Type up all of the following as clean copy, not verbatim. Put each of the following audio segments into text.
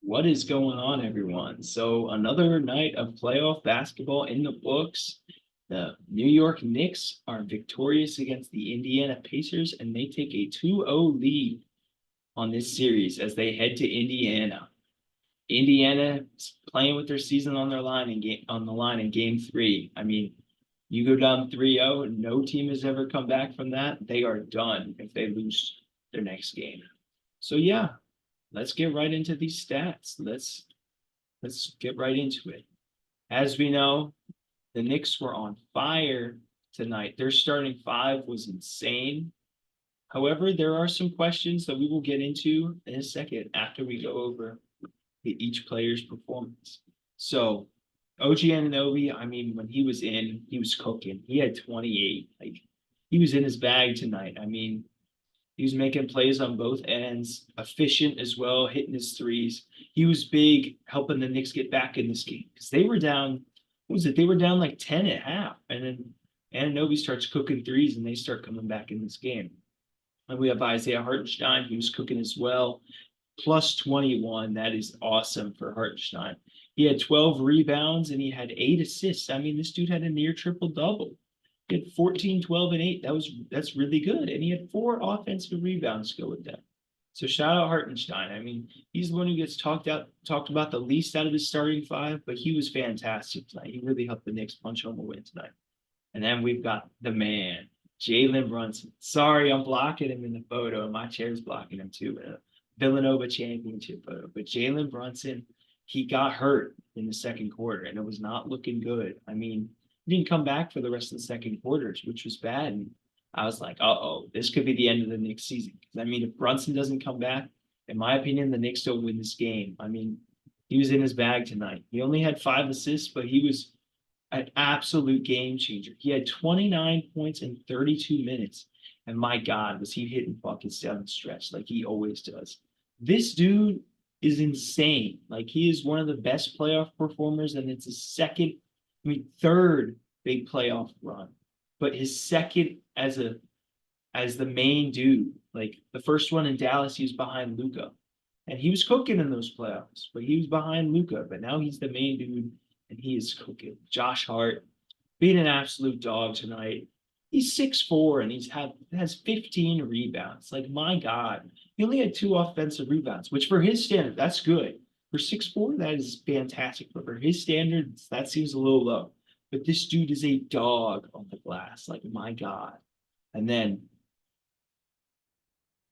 What is going on, everyone? So, another night of playoff basketball in the books. The New York Knicks are victorious against the Indiana Pacers, and they take a 2-0 lead on this series as they head to Indiana. Indiana is playing with their season on their line in on the line in game 3. I mean, you go down 3-0, and no team has ever come back from that. They are done if they lose their next game. So yeah, let's get right into these stats. Let's get right into it. As we know, the Knicks were on fire tonight. Their starting five was insane. However, there are some questions that we will get into in a second after we go over each player's performance. So, OG Anunoby, I mean, when he was in, he was cooking. He had 28. Like, he was in his bag tonight. I mean, he was making plays on both ends, efficient as well, hitting his threes. He was big, helping the Knicks get back in this game because they were down. What was it? They were down like 10 at half, and then Anunoby starts cooking threes, and they start coming back in this game. And we have Isaiah Hartenstein. He was cooking as well, plus 21. That is awesome for Hartenstein. He had 12 rebounds and he had 8 assists. I mean, this dude had a near triple double. He had 14, 12, and 8. That's really good. And he had 4 offensive rebounds to go with that. So shout out Hartenstein. I mean, he's the one who gets talked about the least out of the starting five, but he was fantastic tonight. He really helped the Knicks punch home a win tonight. And then we've got the man, Jalen Brunson. Sorry, I'm blocking him in the photo, and my chair's blocking him too. Villanova championship photo. But Jalen Brunson, he got hurt in the second quarter, and it was not looking good. I mean, he didn't come back for the rest of the second quarters, which was bad. And I was like, uh-oh, this could be the end of the Knicks season. I mean, if Brunson doesn't come back, in my opinion, the Knicks don't win this game. I mean, he was in his bag tonight. He only had 5 assists, but he was an absolute game changer. He had 29 points in 32 minutes. And my God, was he hitting buckets down the stretch like he always does. This dude is insane. Like, he is one of the best playoff performers, and it's his third big playoff run, but his second as the main dude. Like, the first one in Dallas, he was behind Luka, and he was cooking in those playoffs, but he was behind Luka. But now he's the main dude, and he is cooking. Josh Hart being an absolute dog tonight. He's 6'4", and has 15 rebounds. Like, my God, he only had 2 offensive rebounds, which for his standard, that's good. For 6'4", that is fantastic. But for his standards, that seems a little low. But this dude is a dog on the glass. Like, my God. And then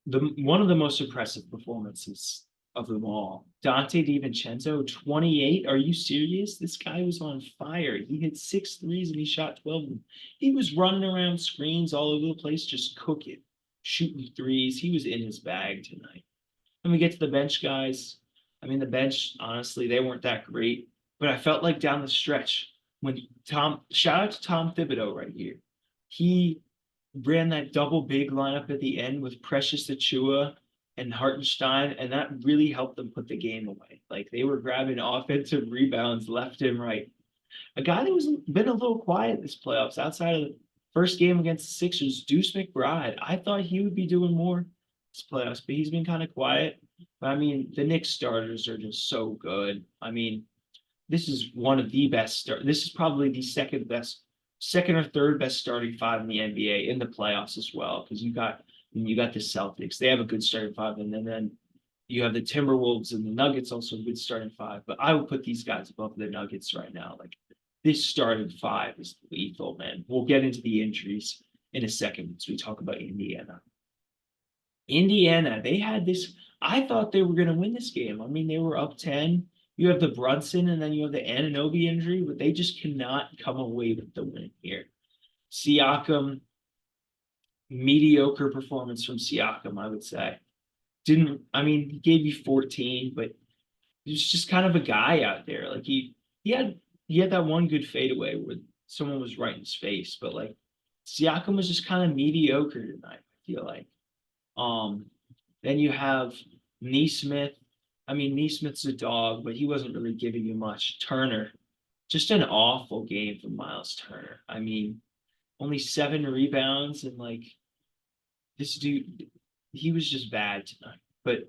one of the most impressive performances of them all, Dante DiVincenzo, 28. Are you serious? This guy was on fire. He hit 6 threes and he shot 12 of them. He was running around screens all over the place, just cooking, shooting threes. He was in his bag tonight. When we get to the bench guys, I mean, the bench, honestly, they weren't that great. But I felt like down the stretch, when shout out to Tom Thibodeau right here. He ran that double big lineup at the end with Precious Achua and Hartenstein, and that really helped them put the game away. Like, they were grabbing offensive rebounds left and right. A guy that was been a little quiet this playoffs outside of the first game against the Sixers, Deuce McBride. I thought he would be doing more this playoffs, but he's been kind of quiet. But I mean, the Knicks starters are just so good. I mean, this is one of the best start. This is probably the second or third best starting five in the NBA in the playoffs as well. Because you got the Celtics, they have a good starting five, and then you have the Timberwolves and the Nuggets, also a good starting five. But I would put these guys above the Nuggets right now. Like, this starting five is lethal, man. We'll get into the injuries in a second as we talk about Indiana. Indiana, they had this. I thought they were going to win this game. I mean, they were up 10. You have the Brunson and then you have the Anunoby injury, but they just cannot come away with the win here. Siakam, mediocre performance from Siakam, I would say. He gave you 14, but he was just kind of a guy out there. Like, he had that one good fadeaway where someone was right in his face, but like, Siakam was just kind of mediocre tonight, I feel like. Then you have Neesmith. I mean, Neesmith's a dog, but he wasn't really giving you much. Turner, just an awful game from Miles Turner. I mean, only 7 rebounds, and like, this dude, he was just bad tonight. But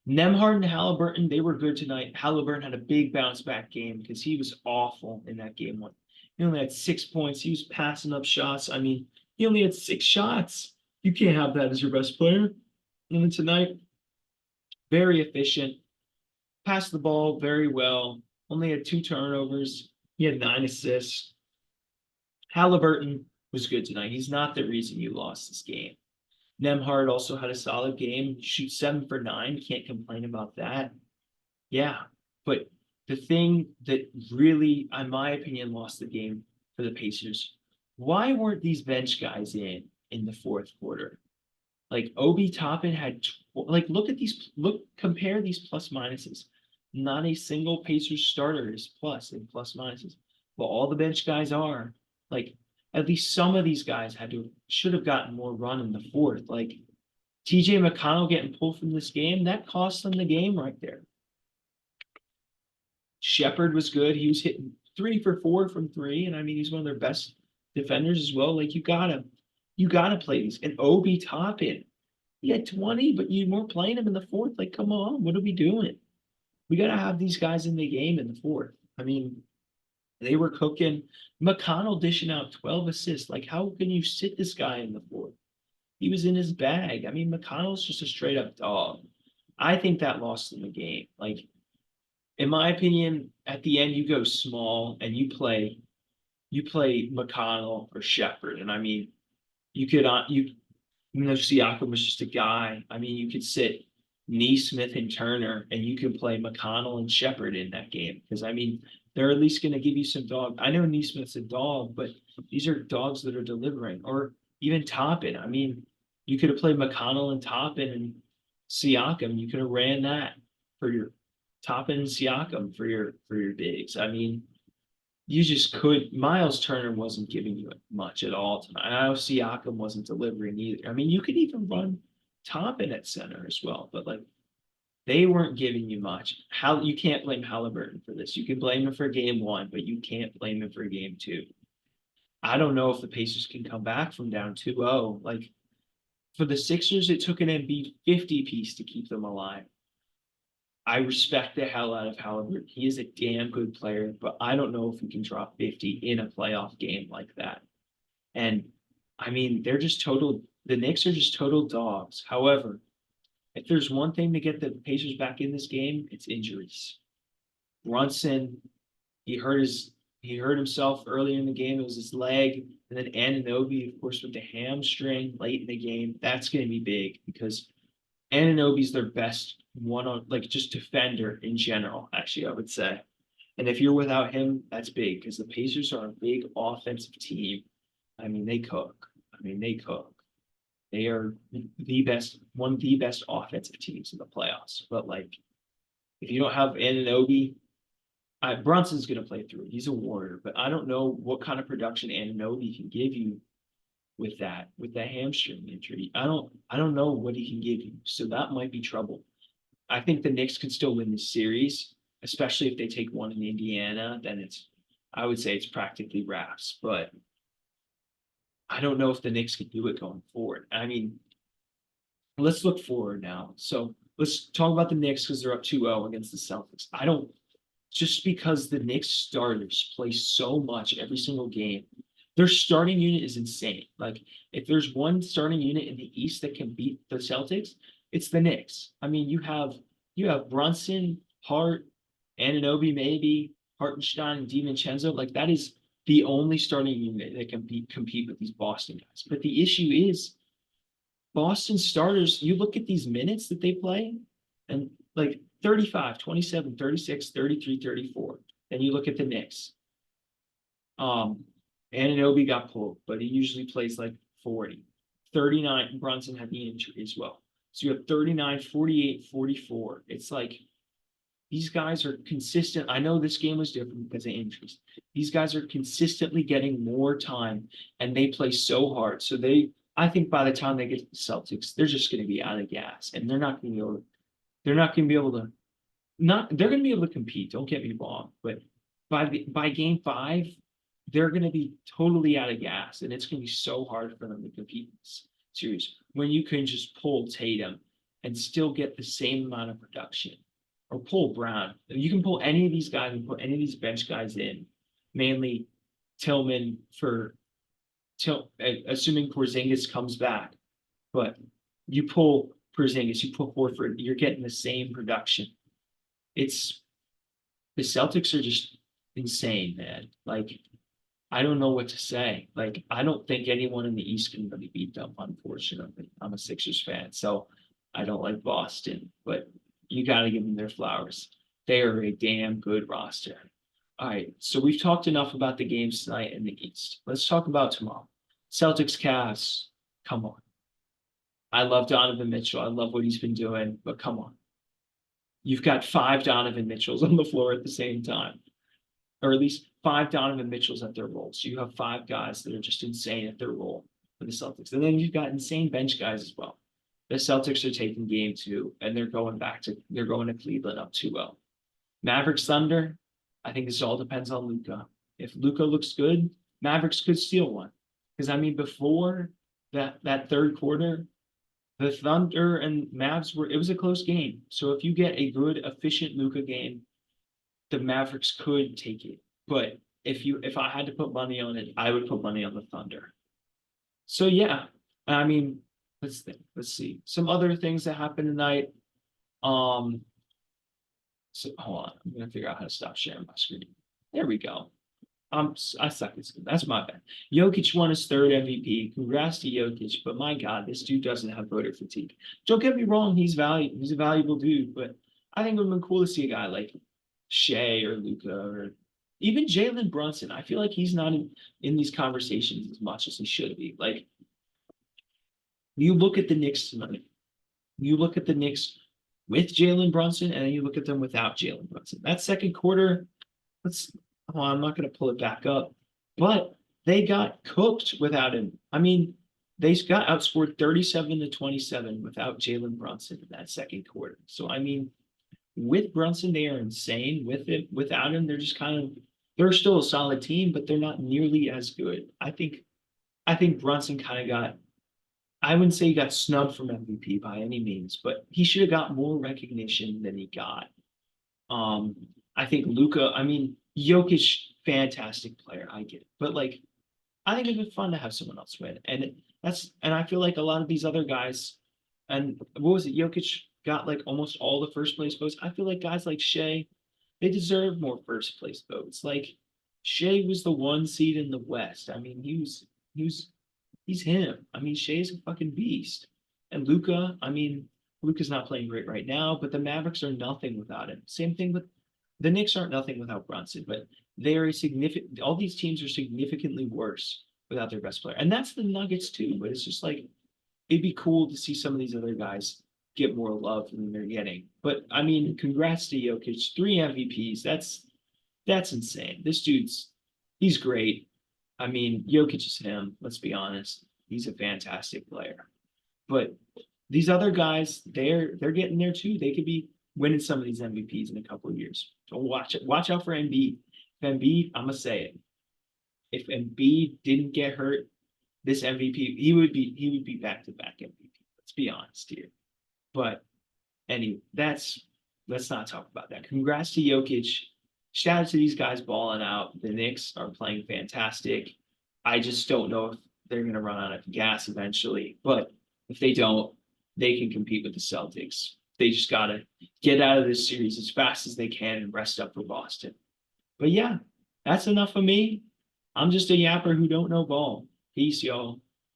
Nemhard and Halliburton, they were good tonight. Halliburton had a big bounce back game because he was awful in that game one. He only had 6 points. He was passing up shots. I mean, he only had 6 shots. You can't have that as your best player. And then tonight, very efficient, passed the ball very well, only had 2 turnovers. He had 9 assists. Halliburton was good tonight. He's not the reason you lost this game. Nemhard also had a solid game. Shoot 7 for 9. Can't complain about that. Yeah, but the thing that really, in my opinion, lost the game for the Pacers, why weren't these bench guys in the fourth quarter? Like Obi Toppin had, like, look at these, compare these plus minuses. Not a single Pacers starter is plus in plus minuses, but all the bench guys are. Like, at least some of these guys should have gotten more run in the fourth. Like TJ McConnell getting pulled from this game, that cost them the game right there. Shepard was good. He was hitting 3 for 4 from three, and I mean he's one of their best defenders as well. Like you gotta play these. And Obi Toppin, he had 20, but you weren't playing him in the fourth. Like, come on, what are we doing? We gotta have these guys in the game in the fourth. I mean, they were cooking. McConnell dishing out 12 assists. Like, how can you sit this guy in the fourth? He was in his bag. I mean, McConnell's just a straight up dog. I think that lost them the game. Like, in my opinion, at the end you go small and you play McConnell or Shepard. And I mean, Siakam was just a guy. I mean, you could sit Neesmith and Turner, and you could play McConnell and Shepard in that game because I mean they're at least going to give you some dog. I know Neesmith's a dog, but these are dogs that are delivering. Or even Toppin. I mean, you could have played McConnell and Toppin and Siakam. You could have ran that for your Toppin and Siakam for your bigs. I mean, you just could. Miles Turner wasn't giving you much at all tonight. I know Siakam wasn't delivering either. I mean, you could even run Toppin at center as well, but like they weren't giving you much. How you can't blame Halliburton for this. You can blame him for game one, but you can't blame him for game two. I don't know if the Pacers can come back from down 2-0. Like for the Sixers, it took an Embiid 50 piece to keep them alive. I respect the hell out of Halliburton. He is a damn good player, but I don't know if he can drop 50 in a playoff game like that. And I mean, the Knicks are just total dogs. However, if there's one thing to get the Pacers back in this game, it's injuries. Brunson, he hurt himself earlier in the game. It was his leg. And then Anunoby, of course, with the hamstring late in the game. That's going to be big because Anunoby's their best one on like just defender in general, actually, I would say. And if you're without him, that's big because the Pacers are a big offensive team. I mean, they cook. They cook. They are one of the best offensive teams in the playoffs. But like, if you don't have Anunoby, Brunson's going to play through. He's a warrior, but I don't know what kind of production Anunoby can give you with that hamstring injury. I don't know what he can give you. So that might be trouble. I think the Knicks could still win this series, especially if they take one in Indiana. Then I would say it's practically wraps. But I don't know if the Knicks can do it going forward. I mean, let's look forward now. So let's talk about the Knicks because they're up 2-0 against the Celtics. I don't just because the Knicks starters play so much every single game. Their starting unit is insane. Like if there's one starting unit in the East that can beat the Celtics, it's the Knicks. I mean, you have Brunson, Hart, Anunoby, maybe Hartenstein, and DiVincenzo. Like that is the only starting unit that can compete with these Boston guys. But the issue is Boston starters, you look at these minutes that they play, and like 35, 27, 36, 33, 34. Then you look at the Knicks. Anunoby got pulled, but he usually plays like 40. 39, Brunson had the injury as well. So you have 39, 48, 44. It's like these guys are consistent. I know this game was different because of injuries. These guys are consistently getting more time and they play so hard. So I think by the time they get to the Celtics, they're just going to be out of gas and they're not going to be able to they're going to be able to compete. Don't get me wrong, but by game 5, they're going to be totally out of gas, and it's going to be so hard for them to compete in this series when you can just pull Tatum and still get the same amount of production. Or pull Brown. You can pull any of these guys and put any of these bench guys in, mainly Tillman assuming Porzingis comes back. But you pull Porzingis, you pull Horford, you're getting the same production. It's the Celtics are just insane, man. Like, I don't know what to say. Like, I don't think anyone in the East can really beat them, unfortunately. I'm a Sixers fan, so I don't like Boston, but you got to give them their flowers. They are a damn good roster. All right, so we've talked enough about the games tonight in the East. Let's talk about tomorrow. Celtics, Cavs. Come on. I love Donovan Mitchell. I love what he's been doing, but come on. You've got 5 Donovan Mitchells on the floor at the same time, or at least 5 Donovan Mitchells at their roles. So you have 5 guys that are just insane at their role for the Celtics. And then you've got insane bench guys as well. The Celtics are taking game 2, and they're going to Cleveland up 2-0. Mavericks Thunder, I think this all depends on Luka. If Luka looks good, Mavericks could steal one. Because I mean, before that third quarter, the Thunder and Mavs it was a close game. So if you get a good, efficient Luka game, the Mavericks could take it. But if I had to put money on it, I would put money on the Thunder. So yeah, I mean, let's think. Let's see. Some other things that happened tonight. So hold on, I'm gonna figure out how to stop sharing my screen. There we go. I suck. That's my bad. Jokic won his 3rd MVP. Congrats to Jokic, but my God, this dude doesn't have voter fatigue. Don't get me wrong, he's a valuable dude, but I think it would have been cool to see a guy like Shea or Luka or even Jalen Brunson. I feel like he's not in these conversations as much as he should be. Like, you look at the Knicks tonight. You look at the Knicks with Jalen Brunson, and then you look at them without Jalen Brunson. That second quarter, I'm not going to pull it back up, but they got cooked without him. I mean, they got outscored 37-27 without Jalen Brunson in that second quarter. So, I mean, with Brunson, they are insane. Without him, they're just they're still a solid team, but they're not nearly as good. I think Brunson kind of I wouldn't say he got snubbed from MVP by any means, but he should have got more recognition than he got. I think Luka, I mean, Jokic, fantastic player. I get it. But like, I think it'd be fun to have someone else win. And I feel like a lot of these other guys, and what was it? Jokic got like almost all the first place votes. I feel like guys like Shea, they deserve more first place votes. Like, Shea was the 1 seed in the West. I mean, he's him. I mean, Shea's a fucking beast. And Luka, I mean, Luka's not playing great right now, but the Mavericks are nothing without him. Same thing with the Knicks aren't nothing without Brunson, but they are all these teams are significantly worse without their best player. And that's the Nuggets too, but it's just like, it'd be cool to see some of these other guys get more love than they're getting. But I mean, congrats to Jokic, 3 MVPs. That's insane. He's great. I mean, Jokic is him. Let's be honest. He's a fantastic player. But these other guys, they're getting there too. They could be winning some of these MVPs in a couple of years. So watch out for Embiid. If Embiid, I'm gonna say it. If Embiid didn't get hurt, this MVP, he would be back-to-back MVP. Let's be honest here. But anyway, let's not talk about that. Congrats to Jokic. Shout out to these guys balling out. The Knicks are playing fantastic. I just don't know if they're going to run out of gas eventually. But if they don't, they can compete with the Celtics. They just got to get out of this series as fast as they can and rest up for Boston. But yeah, that's enough of me. I'm just a yapper who don't know ball. Peace, y'all.